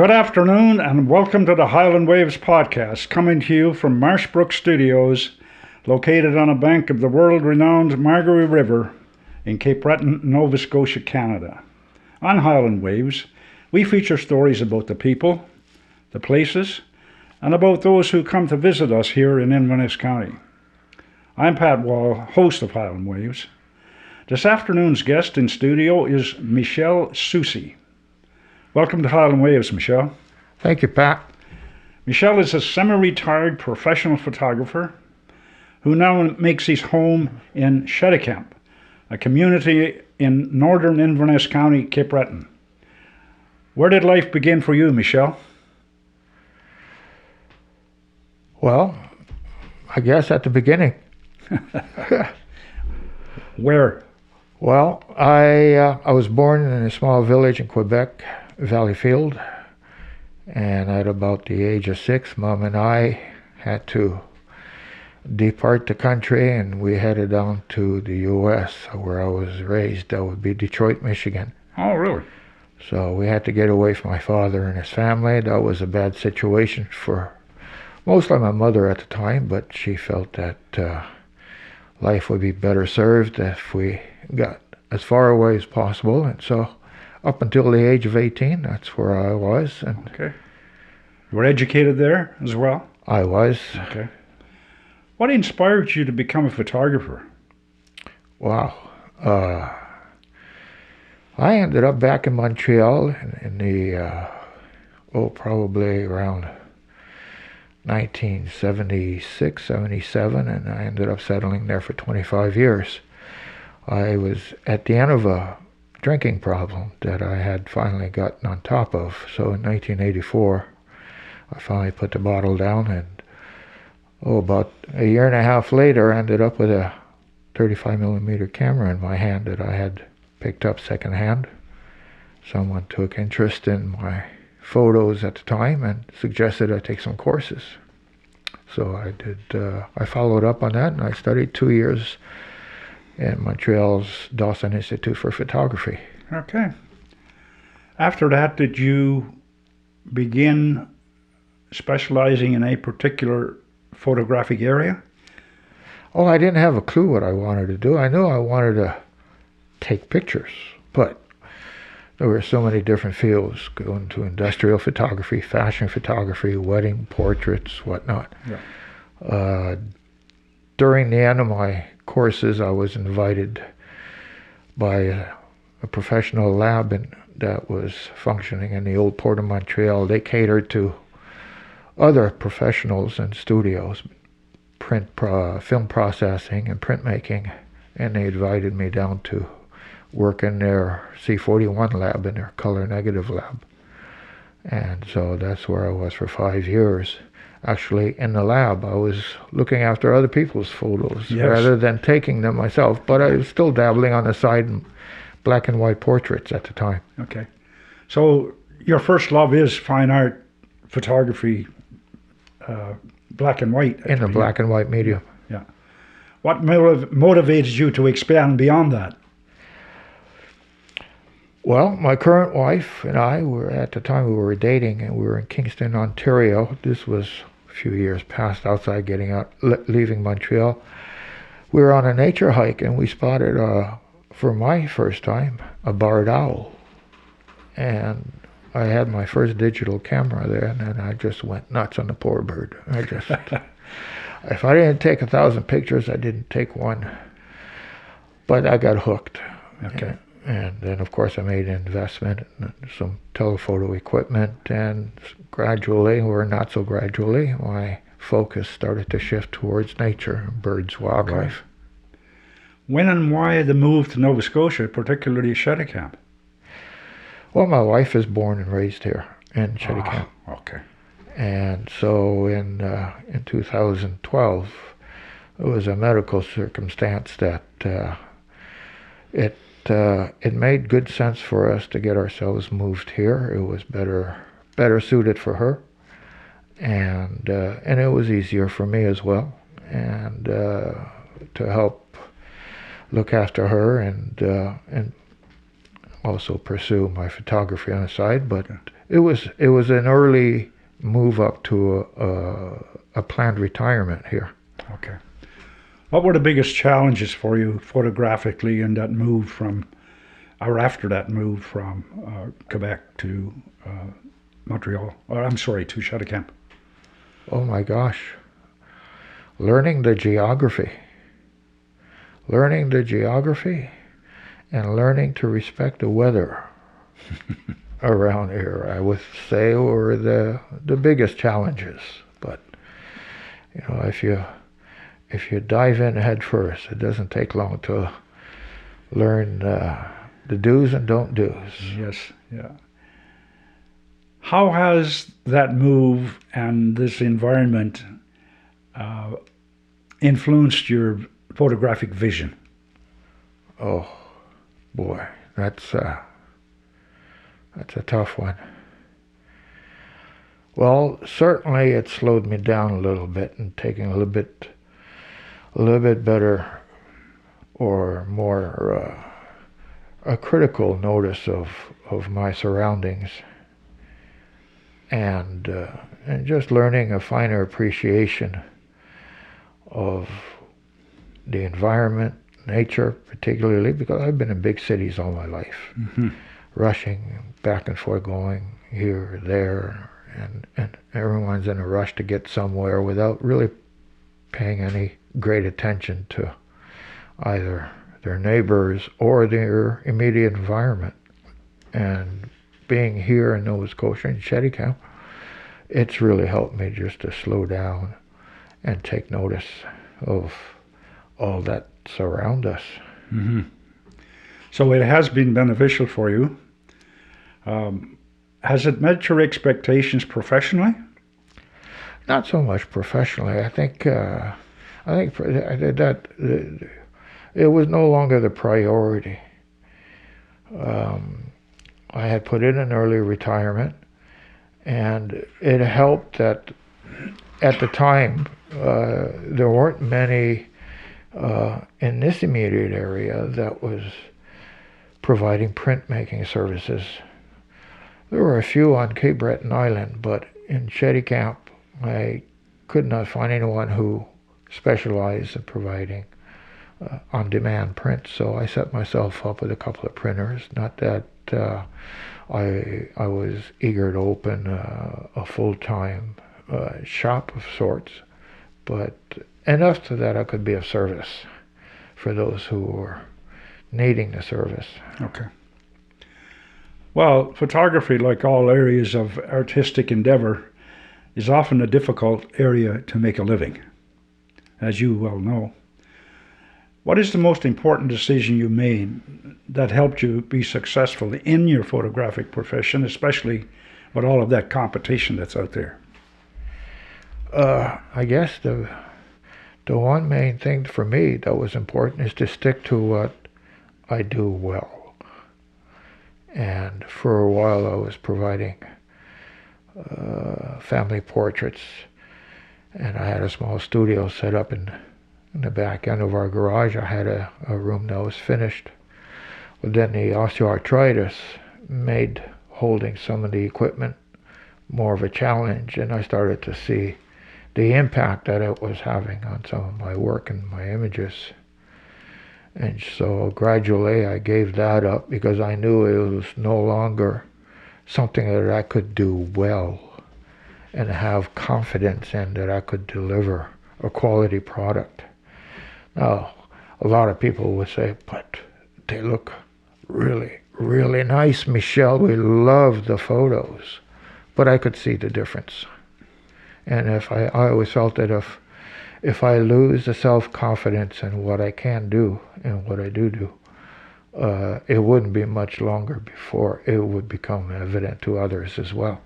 Good afternoon and welcome to the Highland Waves podcast, coming to you from Marshbrook Studios, located on a bank of the world-renowned Margaree River in Cape Breton, Nova Scotia, Canada. On Highland Waves, we feature stories about the people, the places, and about those who come to visit us here in Inverness County. I'm Pat Wall, host of Highland Waves. This afternoon's guest in studio is Michel Soucy. Welcome to Highland Waves, Michel. Thank you, Pat. Michel is a semi-retired professional photographer who now makes his home in Cheticamp, a community in northern Inverness County, Cape Breton. Where did life begin for you, Michel? Well, I guess at the beginning. Where? Well, I was born in a small village in Quebec, Valleyfield, and at about the age of 6, Mom and I had to depart the country, and we headed down to the U.S., where I was raised. That would be Detroit, Michigan. Oh, really? So we had to get away from my father and his family. That was a bad situation for mostly my mother at the time, but she felt that life would be better served if we got as far away as possible. And so up until the age of 18, that's where I was. And okay. You were educated there as well? I was. Okay. What inspired you to become a photographer? Wow. I ended up back in Montreal in the, probably around 1976, 77, and I ended up settling there for 25 years. I was at the end of a drinking problem that I had finally gotten on top of. So in 1984, I finally put the bottle down, and about a year and a half later, I ended up with a 35mm camera in my hand that I had picked up secondhand. Someone took interest in my photos at the time and suggested I take some courses. So I did. I followed up on that, and I studied 2 years in Montreal's Dawson Institute for Photography. Okay. After that, did you begin specializing in a particular photographic area? Oh, I didn't have a clue what I wanted to do. I knew I wanted to take pictures, but there were so many different fields, going to industrial photography, fashion photography, wedding portraits, whatnot. Yeah. During the end of my courses, I was invited by a professional lab that was functioning in the old Port of Montreal. They catered to other professionals and studios, film processing and printmaking, and they invited me down to work in their C41 lab, in their color negative lab. And so that's where I was for 5 years. Actually, in the lab, I was looking after other people's photos, yes, rather than taking them myself. But I was still dabbling on the side in black and white portraits at the time. Okay. So your first love is fine art photography, black and white. In the black and white medium. Yeah. What motivated you to expand beyond that? Well, my current wife and I were, at the time we were dating, and we were in Kingston, Ontario. This was a few years past outside getting out, leaving Montreal. We were on a nature hike, and we spotted, for my first time, a barred owl. And I had my first digital camera there, and then I just went nuts on the poor bird. If I didn't take 1,000 pictures, I didn't take one. But I got hooked. Okay. And then, of course, I made an investment in some telephoto equipment, and gradually, or not so gradually, my focus started to shift towards nature, birds, wildlife. Okay. When and why the move to Nova Scotia, particularly Cheticamp? Well, my wife is born and raised here in Cheticamp. Oh, okay. And so in 2012, it was a medical circumstance that it made good sense for us to get ourselves moved here. It was better suited for her, and it was easier for me as well, and to help look after her and also pursue my photography on the side. But it was an early move up to a planned retirement here. Okay. What were the biggest challenges for you photographically in that move from, or after that move from Quebec to Montreal, or I'm sorry, to Cheticamp? Oh my gosh. Learning the geography. Learning the geography and learning to respect the weather around here, I would say, were the biggest challenges. But, you know, if you dive in head first, it doesn't take long to learn the do's and don't do's. Yes, yeah. How has that move and this environment influenced your photographic vision? Oh, boy, that's a tough one. Well, certainly it slowed me down a little bit and taking a little bit better or more a critical notice of my surroundings, and just learning a finer appreciation of the environment, nature, particularly because I've been in big cities all my life, rushing back and forth, going here, there, and everyone's in a rush to get somewhere without really paying any great attention to either their neighbors or their immediate environment. And being here in Nova Scotia, in Cheticamp, it's really helped me just to slow down and take notice of all that surround us. Mm-hmm. So it has been beneficial for you. Has it met your expectations professionally? Not so much professionally. I think that it was no longer the priority. I had put in an early retirement, and it helped that at the time there weren't many in this immediate area that was providing printmaking services. There were a few on Cape Breton Island, but in Cheticamp I could not find anyone who specialized in providing on-demand print, so I set myself up with a couple of printers. Not that I was eager to open a full-time shop of sorts, but enough so that I could be of service for those who were needing the service. Okay. Well, photography, like all areas of artistic endeavor, is often a difficult area to make a living, as you well know. What is the most important decision you made that helped you be successful in your photographic profession, especially with all of that competition that's out there? I guess the one main thing for me that was important is to stick to what I do well. And for a while I was providing family portraits, and I had a small studio set up in the back end of our garage. I had a room that was finished. But then the osteoarthritis made holding some of the equipment more of a challenge, and I started to see the impact that it was having on some of my work and my images. And so gradually I gave that up because I knew it was no longer something that I could do well and have confidence in, that I could deliver a quality product. Now, a lot of people would say, but they look really, really nice, Michel. We love the photos. But I could see the difference. And I always felt that if I lose the self-confidence in what I can do and what I do, it wouldn't be much longer before it would become evident to others as well.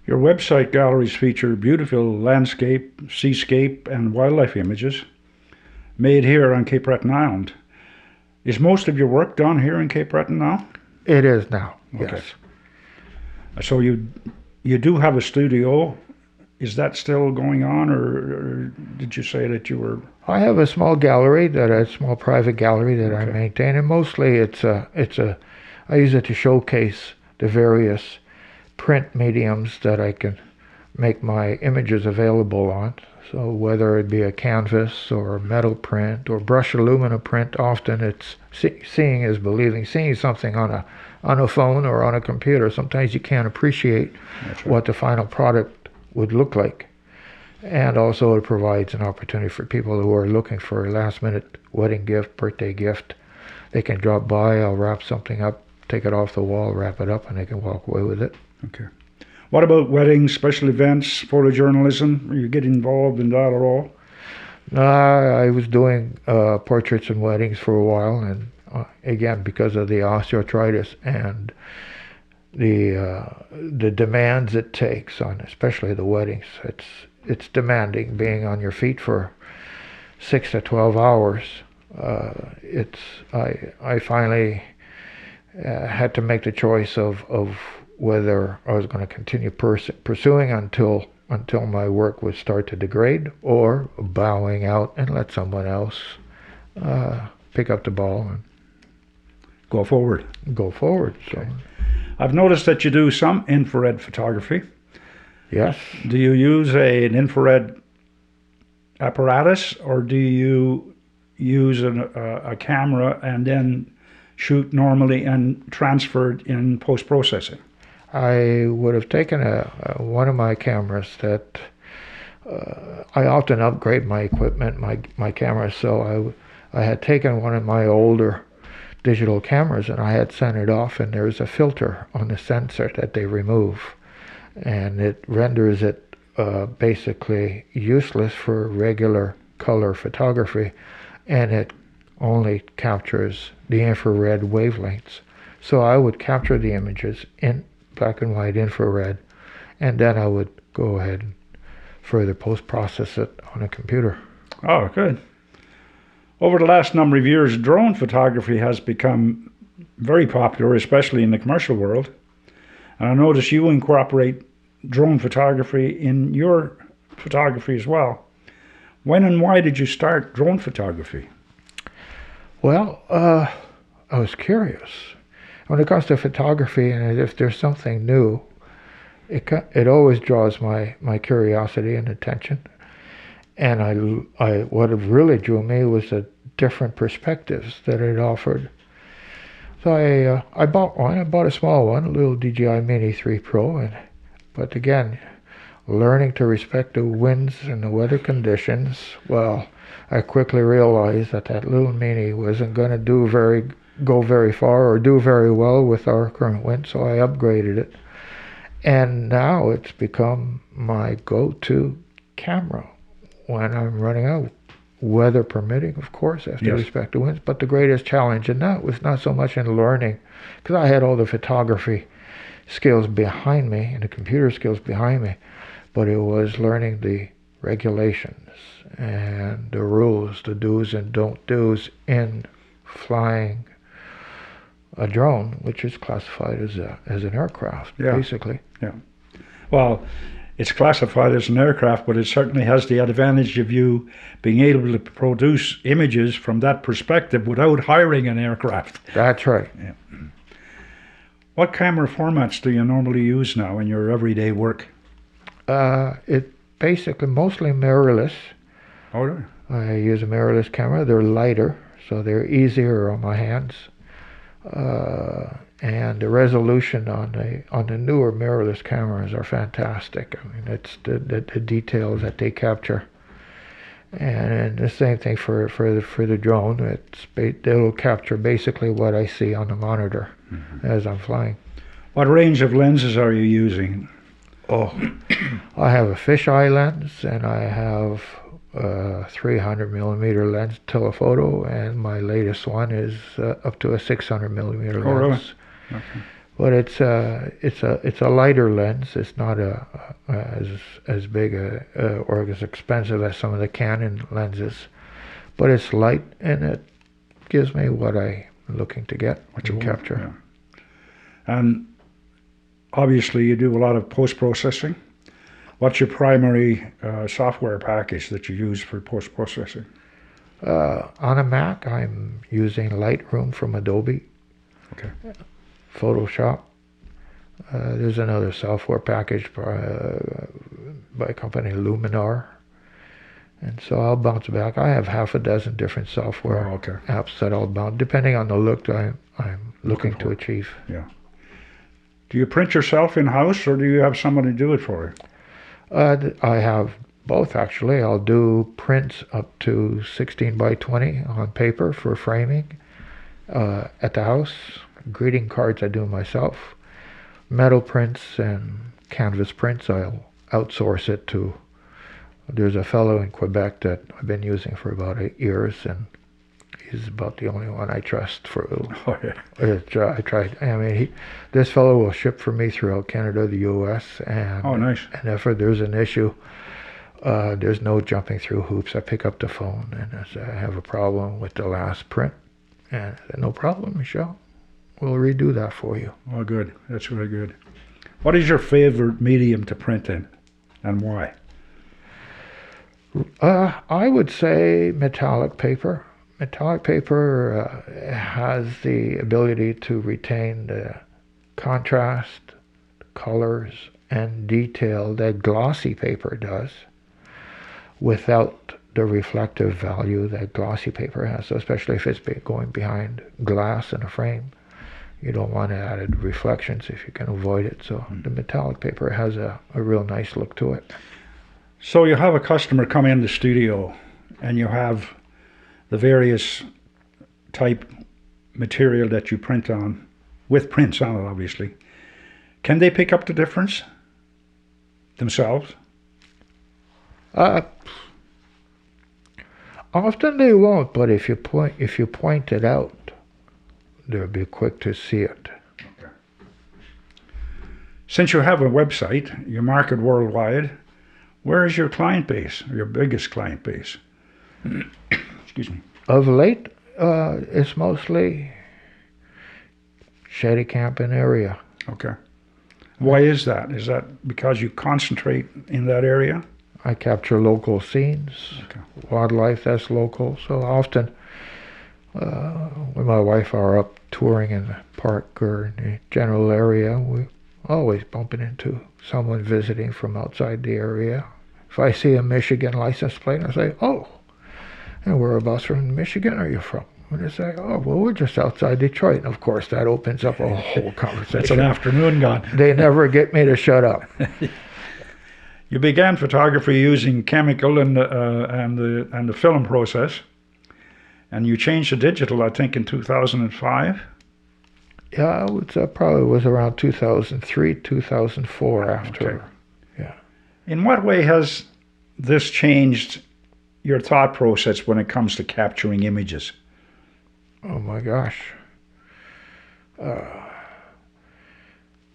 Your website galleries feature beautiful landscape, seascape, and wildlife images made here on Cape Breton Island. Is most of your work done here in Cape Breton now? It is now, Okay. yes. So you do have a studio is that still going on, or did you say that you were? I have a small gallery, a small private gallery that I Okay. maintain, and mostly I use it to showcase the various print mediums that I can make my images available on. So whether it be a canvas or a metal print or brush aluminum print, often it's seeing is believing. Seeing something on a phone or on a computer, sometimes you can't appreciate That's right. what the final product would look like. And also it provides an opportunity for people who are looking for a last minute wedding gift, birthday gift. They can drop by, I'll wrap something up, take it off the wall, wrap it up, and they can walk away with it. Okay. What about weddings, special events, photojournalism? Are you getting involved in that at all? I was doing portraits and weddings for a while, and again, because of the osteoarthritis and the demands it takes on, especially the weddings, it's demanding being on your feet for 6 to 12 hours. I finally had to make the choice of whether I was going to continue pursuing until my work would start to degrade, or bowing out and let someone else pick up the ball and Go forward. go forward. So, Okay. I've noticed that you do some infrared photography. yes, Do you use an infrared apparatus, or do you use a camera and then shoot normally and transfer it in post-processing? I would have taken one of my cameras that I often upgrade my equipment, my cameras. So I had taken one of my older digital cameras and I had sent it off, and there's a filter on the sensor that they remove, and it renders it basically useless for regular color photography, and it only captures the infrared wavelengths. So I would capture the images in black and white infrared, and then I would go ahead and further post-process it on a computer. Oh, good. Over the last number of years, drone photography has become very popular, especially in the commercial world. And I notice you incorporate drone photography in your photography as well. When and why did you start drone photography? Well, I was curious. When it comes to photography, and if there's something new, it always draws my curiosity and attention. And what really drew me was the different perspectives that it offered. So I bought one. I bought a small one, a little DJI Mini 3 Pro. But again, learning to respect the winds and the weather conditions, well, I quickly realized that little Mini wasn't going to go very far or do very well with our current wind. So I upgraded it. And now it's become my go-to camera when I'm running out, weather permitting, of course, I have to respect the winds. But the greatest challenge in that was not so much in learning, because I had all the photography skills behind me and the computer skills behind me, but it was learning the regulations and the rules, the do's and don't do's in flying a drone, which is classified as an aircraft, basically. Yeah. Well, it's classified as an aircraft, but it certainly has the advantage of you being able to produce images from that perspective without hiring an aircraft. That's right. Yeah. What camera formats do you normally use now in your everyday work? It basically mostly mirrorless. Oh, really? I use a mirrorless camera. They're lighter, so they're easier on my hands. And the resolution on the newer mirrorless cameras are fantastic. I mean, it's the details that they capture. And the same thing for the drone. It'll capture basically what I see on the monitor as I'm flying. What range of lenses are you using? Oh, I have a fisheye lens, and I have a 300 millimeter lens telephoto, and my latest one is up to a 600 millimeter lens. Oh, really? Okay. But it's a lighter lens. It's not as big or as expensive as some of the Canon lenses, but it's light, and it gives me what I'm looking to get, what you capture. Yeah. And obviously, you do a lot of post processing. What's your primary software package that you use for post-processing? On a Mac, I'm using Lightroom from Adobe. Okay. Photoshop. There's another software package by a company, Luminar. And so I'll bounce back. I have half a dozen different software apps that I'll bounce, depending on the look that I'm looking to achieve. Yeah. Do you print yourself in-house, or do you have somebody do it for you? I have both, actually. I'll do prints up to 16 by 20 on paper for framing at the house. Greeting cards I do myself. Metal prints and canvas prints, I'll outsource it to. There's a fellow in Quebec that I've been using for about 8 years, and he's about the only one I trust for. Oh, yeah. I tried. I mean, this fellow will ship for me throughout Canada, the U.S., and nice. And if there's an issue, there's no jumping through hoops. I pick up the phone and I say, I have a problem with the last print, and I said, no problem, Michel. We'll redo that for you. Oh, good. That's really good. What is your favorite medium to print in, and why? I would say metallic paper. Metallic paper has the ability to retain the contrast, colors, and detail that glossy paper does without the reflective value that glossy paper has, so especially if it's going behind glass in a frame. You don't want added reflections if you can avoid it. So the metallic paper has a real nice look to it. So you have a customer come in the studio and you have the various type material that you print on, with prints on it obviously. Can they pick up the difference themselves? Often they won't, but if you point it out, they'll be quick to see it. Okay. Since you have a website, you market worldwide, where is your client base, or your biggest client base? Excuse me. Of late, it's mostly Shady Camp area. Okay. Why is that? Is that because you concentrate in that area? I capture local scenes, wildlife that's local, so often when my wife are up touring in the park or in the general area, we always bumping into someone visiting from outside the area. If I see a Michigan license plate, I say, oh, and whereabouts from Michigan are you from? And they say, oh, well, we're just outside Detroit. And of course, that opens up a whole conversation. That's an afternoon gone. They never get me to shut up. You began photography using chemical and the film process, and you changed to digital, I think, in 2005. Yeah, it probably was around 2003, 2004 after. Okay. Yeah. In what way has this changed your thought process when it comes to capturing images? Oh my gosh.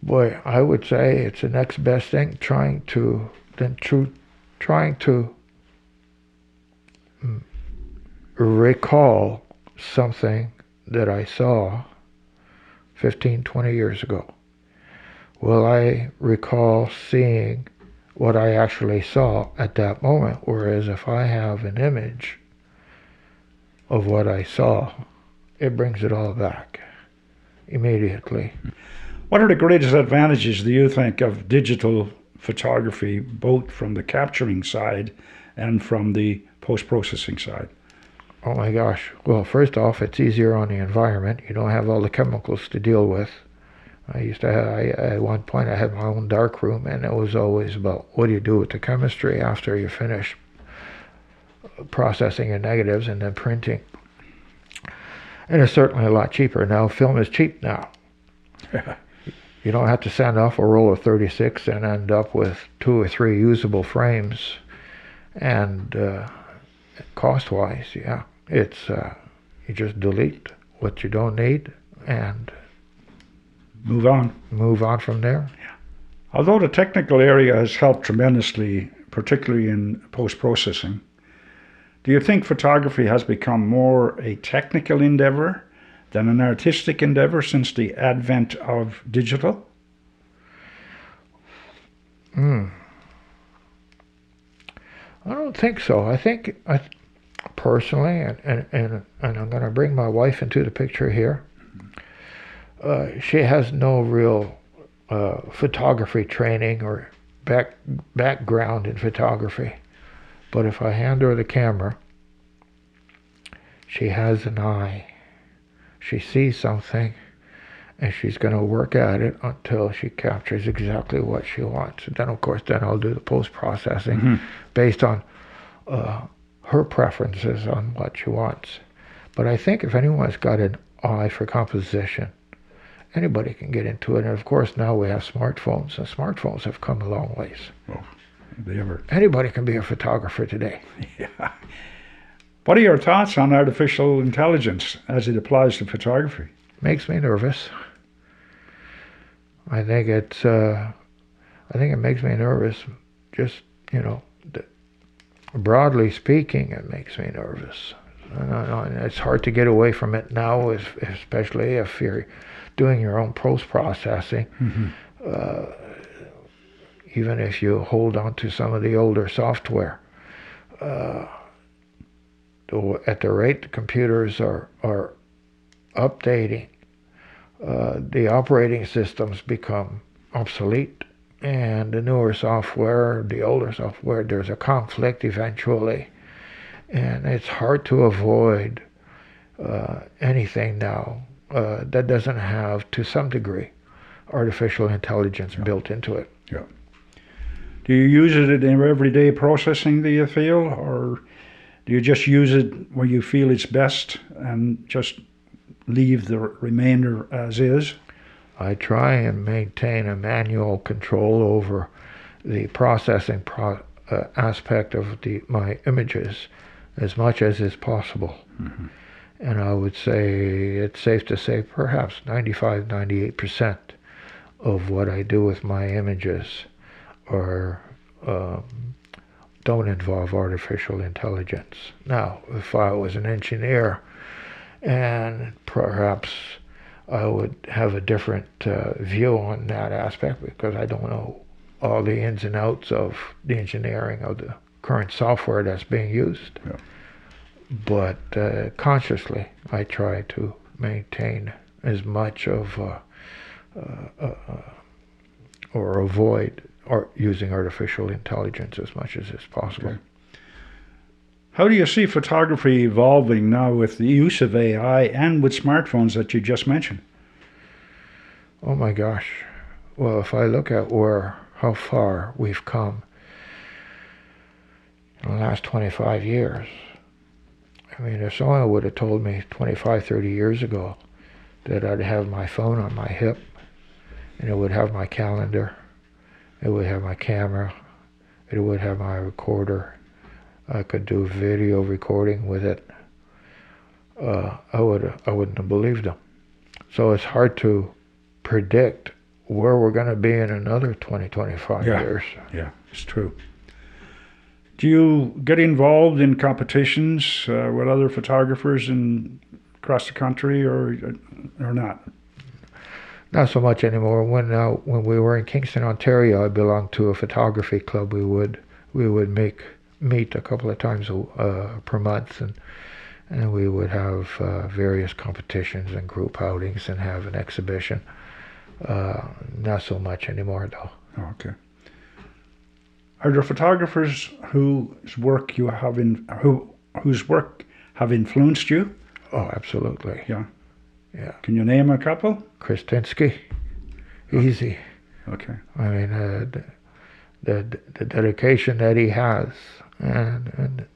Boy, I would say it's the next best thing, trying to recall something that I saw 15, 20 years ago. Will I recall seeing what I actually saw at that moment? Whereas if I have an image of what I saw, it brings it all back immediately. What are the greatest advantages, do you think, of digital photography, both from the capturing side and from the post-processing side? Oh my gosh. Well, first off, it's easier on the environment. You don't have all the chemicals to deal with. At one point I had my own dark room, and it was always about what do you do with the chemistry after you finish processing your negatives and then printing. And it's certainly a lot cheaper now. Film is cheap now. You don't have to send off a roll of 36 and end up with 2 or 3 usable frames. And cost-wise, yeah, it's you just delete what you don't need and move on from there. Yeah. Although the technical area has helped tremendously, particularly in post-processing, do you think photography has become more a technical endeavor than an artistic endeavor since the advent of digital? I don't think so. I think, personally, and I'm going to bring my wife into the picture here. She has no real photography training or background in photography. But if I hand her the camera, she has an eye. She sees something, and she's going to work at it until she captures exactly what she wants. And then, of course, I'll do the post-processing based on her preferences on what she wants. But I think if anyone's got an eye for composition, anybody can get into it. And of course, now we have smartphones, and smartphones have come a long ways. Well, they ever. Anybody can be a photographer today. Yeah. What are your thoughts on artificial intelligence as it applies to photography? Makes me nervous. I think it makes me nervous. Just, broadly speaking, it makes me nervous. And it's hard to get away from it now, especially if you're doing your own post-processing. Even if you hold on to some of the older software. At the rate the computers are updating, the operating systems become obsolete, and the newer software, the older software, there's a conflict eventually, and it's hard to avoid anything now that doesn't have, to some degree, artificial intelligence built into it. Yeah. Do you use it in everyday processing, do you feel, or do you just use it where you feel it's best and just leave the remainder as is? I try and maintain a manual control over the processing aspect of my images as much as is possible. And I would say it's safe to say perhaps 95, 98% of what I do with my images are don't involve artificial intelligence. Now, if I was an engineer, and perhaps I would have a different view on that aspect, because I don't know all the ins and outs of the engineering of the current software that's being used. Yeah. But consciously, I try to maintain as much of or avoid using artificial intelligence as much as is possible. Okay. How do you see photography evolving now with the use of AI and with smartphones that you just mentioned? Oh my gosh. Well, if I look at how far we've come in the last 25 years, I mean, if someone would have told me 25, 30 years ago that I'd have my phone on my hip, and it would have my calendar, it would have my camera, it would have my recorder, I could do video recording with it, I wouldn't have believed them. So it's hard to predict where we're going to be in another 20, 25 years. Yeah, it's true. Do you get involved in competitions with other photographers across the country, or not? Not so much anymore. When we were in Kingston, Ontario, I belonged to a photography club. We would meet a couple of times per month, and we would have various competitions and group outings and have an exhibition. Not so much anymore, though. Oh, okay. Are there photographers whose work have influenced you? Oh, absolutely. Yeah. Yeah. Can you name a couple? Kristinsky, easy. Okay. I mean, the dedication that he has, and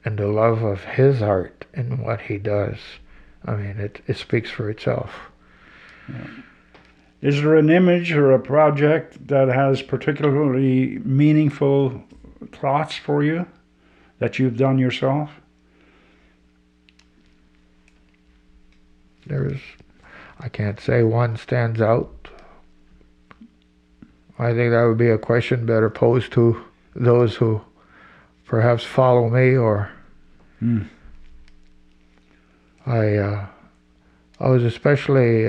the love of his art and what he does. I mean, it speaks for itself. Yeah. Is there an image or a project that has particularly meaningful thoughts for you that you've done yourself? I can't say one stands out. I think that would be a question better posed to those who perhaps follow me, or I was especially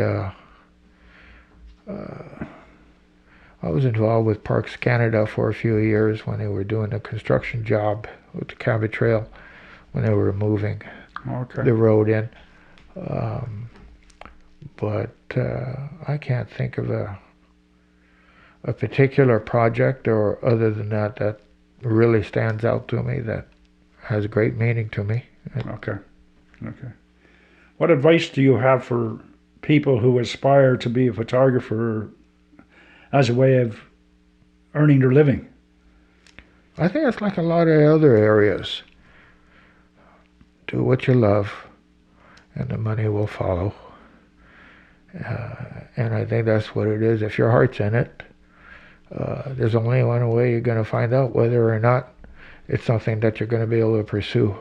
I was involved with Parks Canada for a few years when they were doing a construction job with the Cabot Trail, when they were moving the road in. But I can't think of a particular project or other than that really stands out to me, that has great meaning to me. Okay. What advice do you have for people who aspire to be a photographer as a way of earning their living? I think it's like a lot of other areas. Do what you love, and the money will follow. And I think that's what it is. If your heart's in it, there's only one way you're going to find out whether or not it's something that you're going to be able to pursue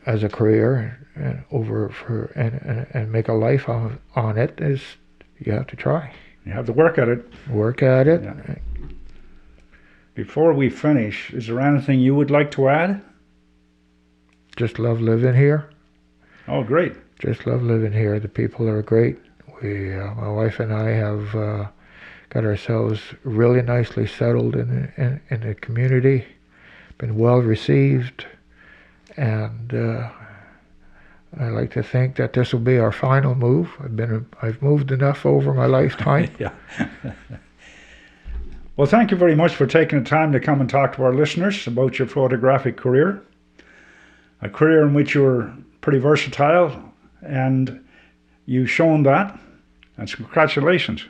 as a career and make a life on it. Is you have to try. You have to work at it. Work at it. Yeah. Before we finish, is there anything you would like to add? Just love living here. Oh, great. Just love living here. The people are great. My wife and I have got ourselves really nicely settled in the community, been well received, and I like to think that this will be our final move. I've moved enough over my lifetime. Yeah. Well, thank you very much for taking the time to come and talk to our listeners about your photographic career, a career in which you're pretty versatile, and you've shown that, and congratulations.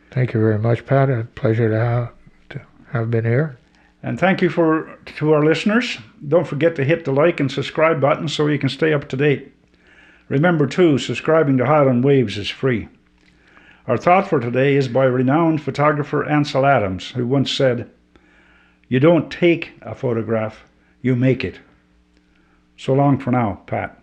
Thank you very much, Pat. A pleasure to have been here. And thank you to our listeners. Don't forget to hit the like and subscribe button so you can stay up to date. Remember too, subscribing to Highland Waves is free. Our thought for today is by renowned photographer Ansel Adams, who once said, "You don't take a photograph, you make it." So long for now, Pat.